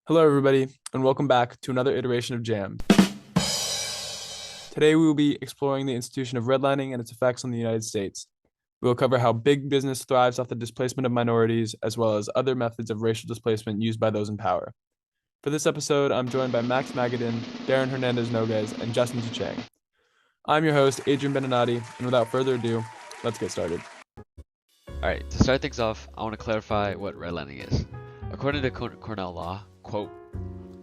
Hello, everybody, and welcome back to another iteration of Jam. Today, we will be exploring the institution of redlining and its effects on the United States. We will cover how big business thrives off the displacement of minorities, as well as other methods of racial displacement used by those in power. For this episode, I'm joined by Max Magadin, Darren Hernandez Noguez, and Justin Tuchang. I'm your host, Adrian Beninati, and without further ado, let's get started. Alright, to start things off, I want to clarify what redlining is. According to Cornell law, quote,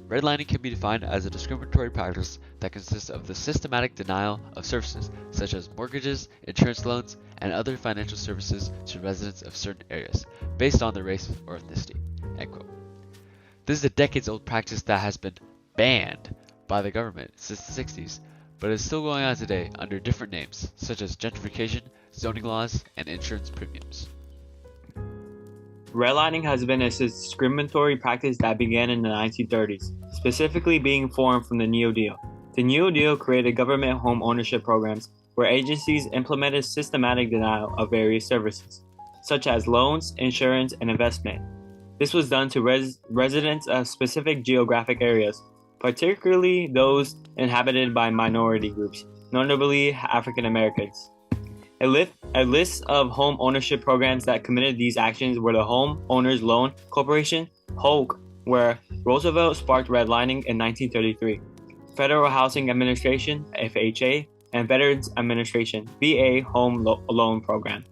redlining can be defined as a discriminatory practice that consists of the systematic denial of services such as mortgages, insurance loans, and other financial services to residents of certain areas based on their race or ethnicity, end quote. This is a decades-old practice that has been banned by the government since the 60s, but is still going on today under different names such as gentrification, zoning laws, and insurance premiums. Redlining has been a discriminatory practice that began in the 1930s, specifically being formed from the New Deal. The New Deal created government home ownership programs where agencies implemented systematic denial of various services, such as loans, insurance, and investment. This was done to residents of specific geographic areas, particularly those inhabited by minority groups, notably African Americans. A list of home ownership programs that committed these actions were the Home Owners Loan Corporation, HOLC, where Roosevelt sparked redlining in 1933, Federal Housing Administration, FHA, and Veterans Administration, VA Home Loan Program.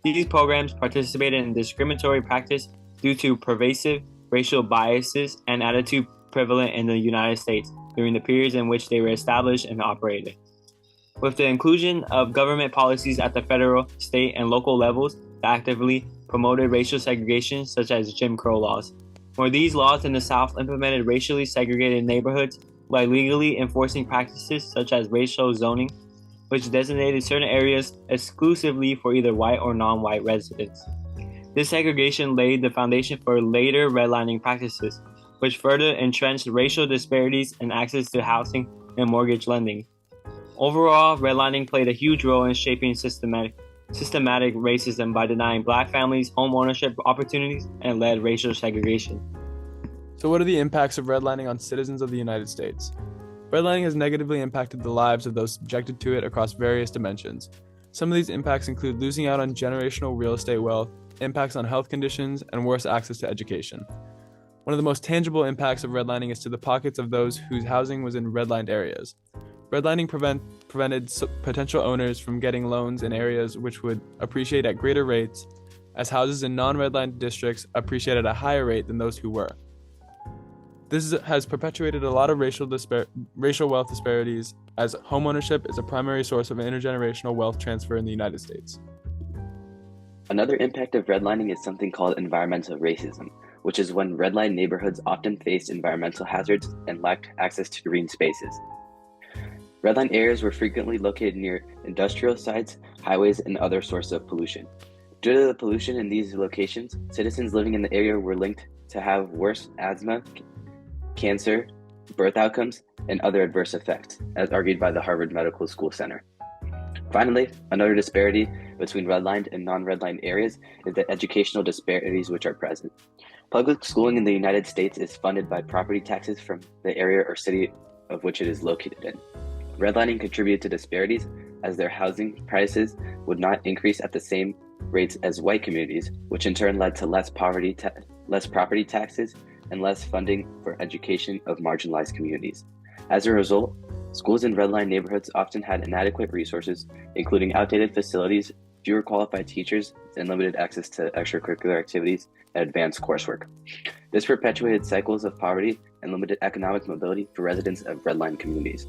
These programs participated in discriminatory practice due to pervasive racial biases and attitude prevalent in the United States during the periods in which they were established and operated. With the inclusion of government policies at the federal, state, and local levels that actively promoted racial segregation, such as Jim Crow laws, where these laws in the South implemented racially segregated neighborhoods by legally enforcing practices such as racial zoning, which designated certain areas exclusively for either white or non-white residents. This segregation laid the foundation for later redlining practices, which further entrenched racial disparities in access to housing and mortgage lending. Overall, redlining played a huge role in shaping systematic racism by denying Black families home ownership opportunities and led racial segregation. So, what are the impacts of redlining on citizens of the United States? Redlining has negatively impacted the lives of those subjected to it across various dimensions. Some of these impacts include losing out on generational real estate wealth, impacts on health conditions, and worse access to education. One of the most tangible impacts of redlining is to the pockets of those whose housing was in redlined areas. Redlining prevented potential owners from getting loans in areas which would appreciate at greater rates, as houses in non-redlined districts appreciate at a higher rate than those who were. This has perpetuated a lot of racial wealth disparities, as homeownership is a primary source of intergenerational wealth transfer in the United States. Another impact of redlining is something called environmental racism, which is when redlined neighborhoods often faced environmental hazards and lacked access to green spaces. Redline areas were frequently located near industrial sites, highways, and other sources of pollution. Due to the pollution in these locations, citizens living in the area were linked to have worse asthma, cancer, birth outcomes, and other adverse effects, as argued by the Harvard Medical School Center. Finally, another disparity between redlined and non-redlined areas is the educational disparities which are present. Public schooling in the United States is funded by property taxes from the area or city of which it is located in. Redlining contributed to disparities as their housing prices would not increase at the same rates as white communities, which in turn led to less property taxes and less funding for education of marginalized communities. As a result, schools in redlined neighborhoods often had inadequate resources, including outdated facilities, fewer qualified teachers, and limited access to extracurricular activities and advanced coursework. This perpetuated cycles of poverty and limited economic mobility for residents of redlined communities.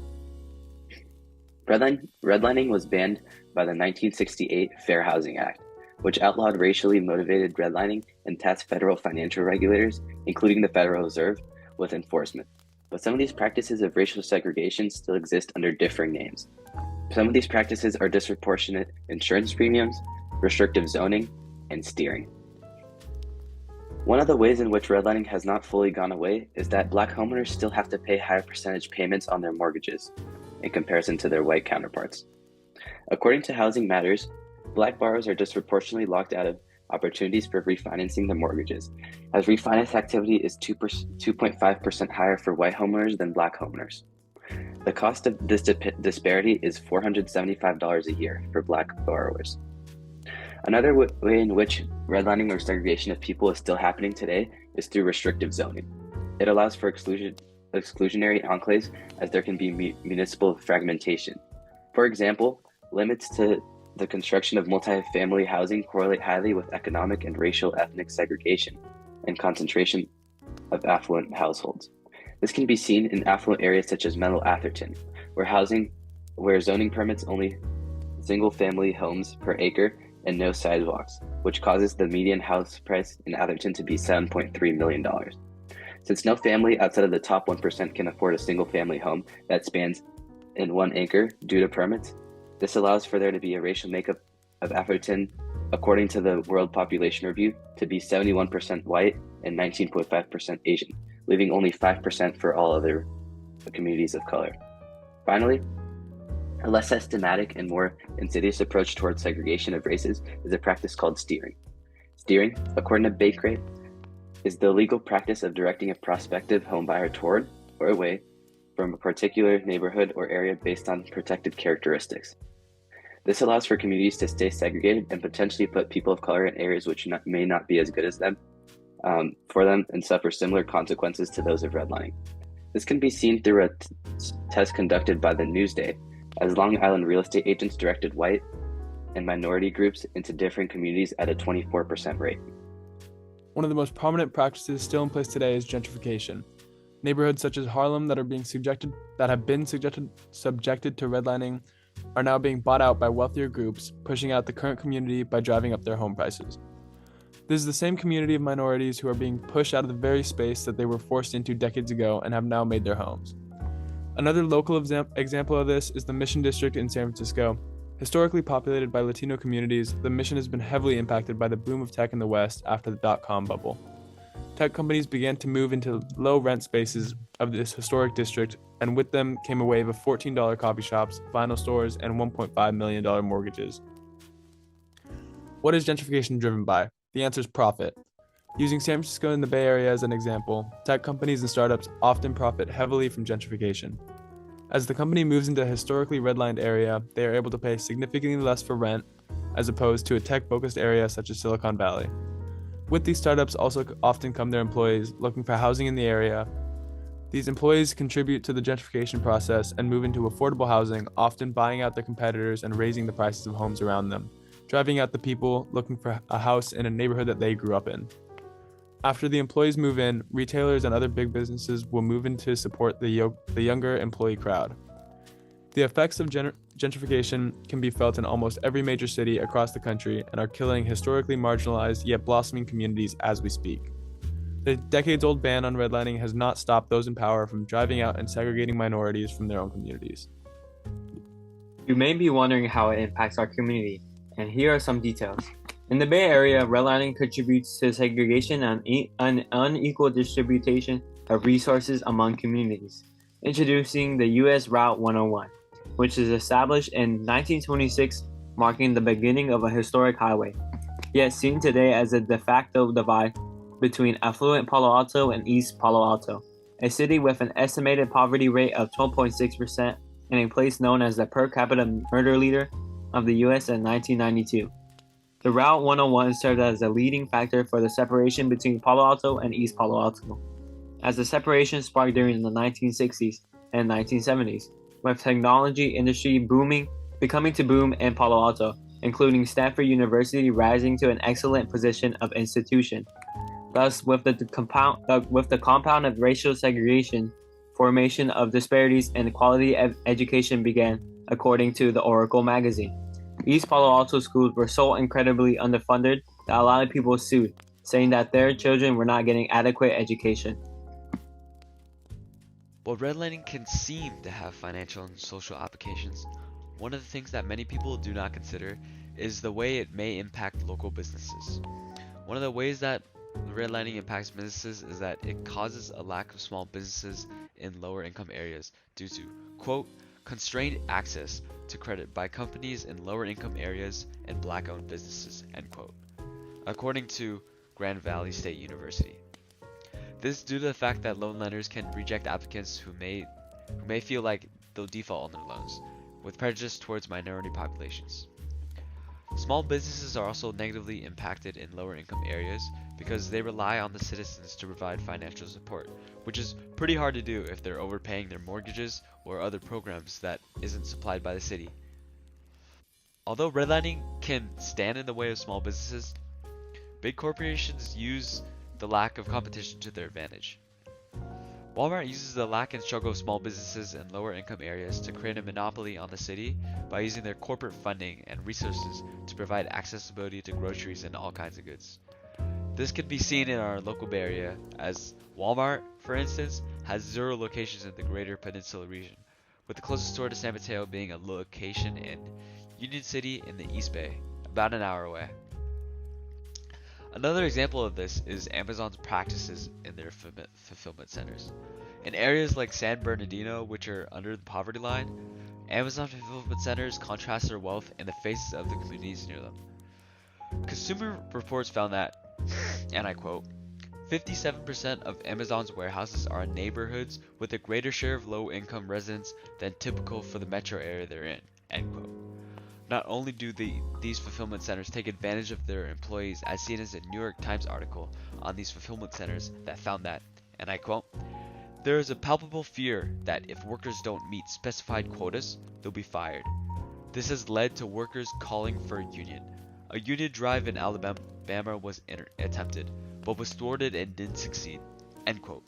Redlining was banned by the 1968 Fair Housing Act, which outlawed racially motivated redlining and tasked federal financial regulators, including the Federal Reserve, with enforcement. But some of these practices of racial segregation still exist under differing names. Some of these practices are disproportionate insurance premiums, restrictive zoning, and steering. One of the ways in which redlining has not fully gone away is that Black homeowners still have to pay higher percentage payments on their mortgages in comparison to their white counterparts. According to Housing Matters, Black borrowers are disproportionately locked out of opportunities for refinancing their mortgages, as refinance activity is 2.5% higher for white homeowners than black homeowners. The cost of this disparity is $475 a year for black borrowers. Another way in which redlining or segregation of people is still happening today is through restrictive zoning. It allows for exclusionary enclaves, as there can be municipal fragmentation. For example, limits to the construction of multifamily housing correlate highly with economic and racial ethnic segregation and concentration of affluent households. This can be seen in affluent areas such as Mellow Atherton, where zoning permits only single-family homes per acre and no sidewalks, which causes the median house price in Atherton to be $7.3 million. Since no family outside of the top 1% can afford a single-family home that spans in 1 acre due to permits, this allows for there to be a racial makeup of Atherton, according to the World Population Review, to be 71% white and 19.5% Asian, leaving only 5% for all other communities of color. Finally, a less systematic and more insidious approach towards segregation of races is a practice called steering. Steering, according to Bakewright, is the legal practice of directing a prospective homebuyer toward or away from a particular neighborhood or area based on protected characteristics. This allows for communities to stay segregated and potentially put people of color in areas which may not be as good as them for them and suffer similar consequences to those of redlining. This can be seen through a test conducted by the Newsday, as Long Island real estate agents directed white and minority groups into different communities at a 24% rate. One of the most prominent practices still in place today is gentrification. Neighborhoods such as Harlem that have been subjected to redlining are now being bought out by wealthier groups, pushing out the current community by driving up their home prices. This is the same community of minorities who are being pushed out of the very space that they were forced into decades ago and have now made their homes. Another local example of this is the Mission District in San Francisco. Historically populated by Latino communities, the Mission has been heavily impacted by the boom of tech in the West after the dot-com bubble. Tech companies began to move into low rent spaces of this historic district, and with them came a wave of $14 coffee shops, vinyl stores, and $1.5 million mortgages. What is gentrification driven by? The answer is profit. Using San Francisco and the Bay Area as an example, tech companies and startups often profit heavily from gentrification. As the company moves into a historically redlined area, they are able to pay significantly less for rent, as opposed to a tech-focused area such as Silicon Valley. With these startups also often come their employees looking for housing in the area. These employees contribute to the gentrification process and move into affordable housing, often buying out their competitors and raising the prices of homes around them, driving out the people looking for a house in a neighborhood that they grew up in. After the employees move in, retailers and other big businesses will move in to support the younger employee crowd. The effects of gentrification can be felt in almost every major city across the country and are killing historically marginalized yet blossoming communities as we speak. The decades-old ban on redlining has not stopped those in power from driving out and segregating minorities from their own communities. You may be wondering how it impacts our community, and here are some details. In the Bay Area, redlining contributes to segregation and an unequal distribution of resources among communities. Introducing the U.S. Route 101, which is established in 1926, marking the beginning of a historic highway, yet seen today as a de facto divide between affluent Palo Alto and East Palo Alto, a city with an estimated poverty rate of 12.6% and a place known as the per capita murder leader of the U.S. in 1992. The Route 101 served as a leading factor for the separation between Palo Alto and East Palo Alto, as the separation sparked during the 1960s and 1970s, with technology industry becoming to boom in Palo Alto, including Stanford University rising to an excellent position of institution. Thus, with the compound of racial segregation, formation of disparities in quality of education began, according to the Oracle magazine. East Palo Alto schools were so incredibly underfunded that a lot of people sued, saying that their children were not getting adequate education. While redlining can seem to have financial and social applications, one of the things that many people do not consider is the way it may impact local businesses. One of the ways that redlining impacts businesses is that it causes a lack of small businesses in lower income areas due to, quote, constrained access to credit by companies in lower income areas and black-owned businesses, end quote. according to Grand Valley State University. This is due to the fact that loan lenders can reject applicants who may feel like they'll default on their loans, with prejudice towards minority populations. Small businesses are also negatively impacted in lower income areas because they rely on the citizens to provide financial support, which is pretty hard to do if they're overpaying their mortgages or other programs that isn't supplied by the city. Although redlining can stand in the way of small businesses, big corporations use the lack of competition to their advantage. Walmart uses the lack and struggle of small businesses in lower income areas to create a monopoly on the city by using their corporate funding and resources to provide accessibility to groceries and all kinds of goods. This can be seen in our local Bay Area, as Walmart, for instance, has 0 locations in the greater peninsula region, with the closest store to San Mateo being a location in Union City in the East Bay, about an hour away. Another example of this is Amazon's practices in their fulfillment centers. In areas like San Bernardino, which are under the poverty line, Amazon fulfillment centers contrast their wealth in the faces of the communities near them. Consumer reports found that, and I quote, 57% of Amazon's warehouses are in neighborhoods with a greater share of low-income residents than typical for the metro area they're in, end quote. Not only do these fulfillment centers take advantage of their employees, as seen as a New York Times article on these fulfillment centers that found that, and I quote, there is a palpable fear that if workers don't meet specified quotas, they'll be fired. This has led to workers calling for a union. A union drive in Alabama was attempted, but was thwarted and didn't succeed, end quote.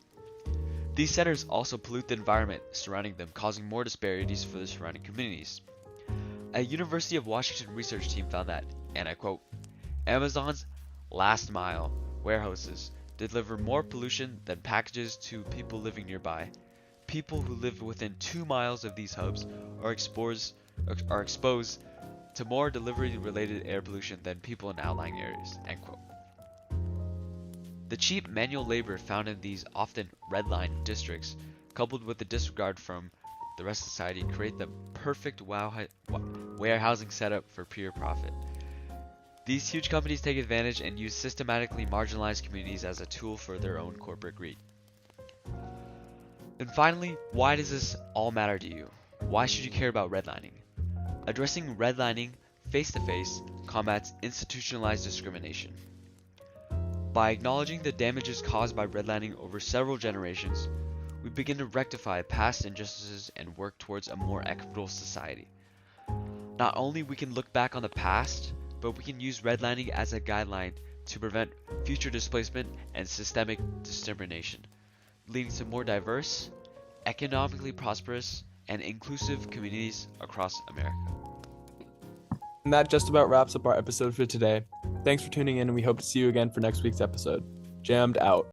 These centers also pollute the environment surrounding them, causing more disparities for the surrounding communities. A University of Washington research team found that, and I quote, Amazon's last mile warehouses deliver more pollution than packages to people living nearby. People who live within 2 miles of these hubs are exposed to more delivery-related air pollution than people in outlying areas, end quote. The cheap manual labor found in these often redlined districts, coupled with the disregard from the rest of society, create the perfect warehousing setup for pure profit. These huge companies take advantage and use systematically marginalized communities as a tool for their own corporate greed. And finally, why does this all matter to you? Why should you care about redlining? Addressing redlining face-to-face combats institutionalized discrimination. By acknowledging the damages caused by redlining over several generations, we begin to rectify past injustices and work towards a more equitable society. Not only we can look back on the past, but we can use redlining as a guideline to prevent future displacement and systemic discrimination, leading to more diverse, economically prosperous, and inclusive communities across America. And that just about wraps up our episode for today. Thanks for tuning in, and we hope to see you again for next week's episode. Jammed out.